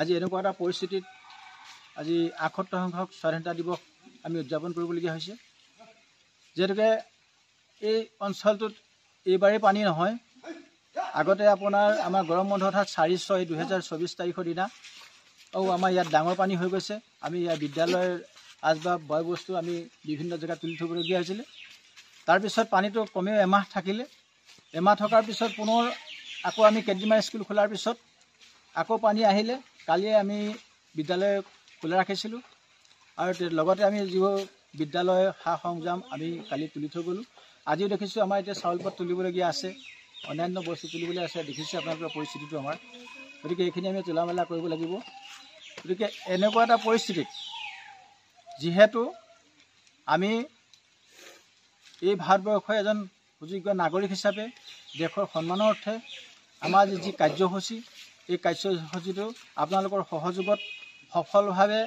আজি এনেকুৱা এটা পৰিস্থিতিত আজি ৭৮ সংখ্যক স্বাধীনতা দিৱস আমি উদযাপন কৰিবলগীয়া হৈছে। যিহেতুকে এই অঞ্চলটোত এইবাৰেই পানী নহয়, আগতে আপোনাৰ আমাৰ গৰম বন্ধ অৰ্থাৎ ৪/৬/২০২৪ তাৰিখৰ দিনা আমাৰ ইয়াত ডাঙৰ পানী হৈ গৈছে। আমি ইয়াৰ বিদ্যালয়ৰ আচবাব বয় বস্তু আমি বিভিন্ন জেগাত তুলি থ'বলগীয়া হৈছিলে। তাৰপিছত পানীটো কমেও এমাহ থাকিলে। এমাহ থকাৰ পিছত পুনৰ আকৌ আমি কেইদিনমান স্কুল খোলাৰ পিছত আকৌ পানী আহিলে। কালিয়ে আমি বিদ্যালয় খোলা ৰাখিছিলোঁ আৰু লগতে আমি যিবোৰ বিদ্যালয়ৰ সা সৰঞ্জাম আমি কালি তুলি থৈ গ'লোঁ। আজিও দেখিছোঁ আমাৰ এতিয়া চাউল পাত তুলিবলগীয়া আছে, অন্যান্য বস্তু তুলিবলৈ আছে। দেখিছোঁ আপোনালোকৰ পৰিস্থিতিটো আমাৰ, গতিকে এইখিনি আমি তোলা মেলা কৰিব লাগিব। গতিকে এনেকুৱা এটা পৰিস্থিতিত যিহেতু আমি এই ভাৰতবৰ্ষৰ এজন সুযোগ্য নাগৰিক হিচাপে দেশৰ সন্মানৰ অৰ্থে আমাৰ যি কাৰ্যসূচী, এই কাৰ্যসূচীটো আপোনালোকৰ সহযোগত সফলভাৱে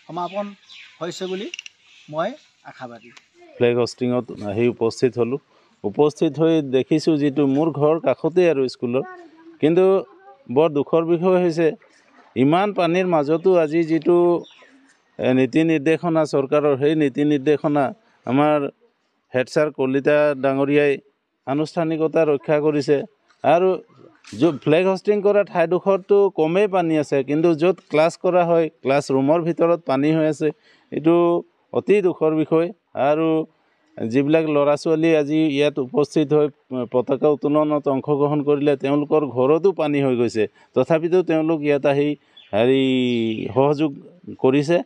সমাপন হৈছে বুলি মই আশাবাদী। ফ্লেগ হোষ্টিঙত আহি উপস্থিত হ'লোঁ। উপস্থিত হৈ দেখিছোঁ যিটো মোৰ ঘৰ কাষতেই আৰু স্কুলৰ, কিন্তু বৰ দুখৰ বিষয় হৈছে ইমান পানীৰ মাজতো আজি যিটো নীতি নিৰ্দেশনা চৰকাৰৰ, সেই নীতি নিৰ্দেশনা আমাৰ হেড ছাৰ কলিতা ডাঙৰীয়াই আনুষ্ঠানিকতা ৰক্ষা কৰিছে। আৰু ফ্লেগ হোষ্টিং কৰা ঠাইডোখৰতো কমেই পানী আছে, কিন্তু য'ত ক্লাছ কৰা হয় ক্লাছ ৰুমৰ ভিতৰত পানী হৈ আছে। এইটো অতি দুখৰ বিষয়। আৰু যিবিলাক ল'ৰা ছোৱালী আজি ইয়াত উপস্থিত হৈ পতাকা উত্তোলনত অংশগ্ৰহণ কৰিলে, তেওঁলোকৰ ঘৰতো পানী হৈ গৈছে, তথাপিতো তেওঁলোক ইয়াত আহি সহযোগ কৰিছে।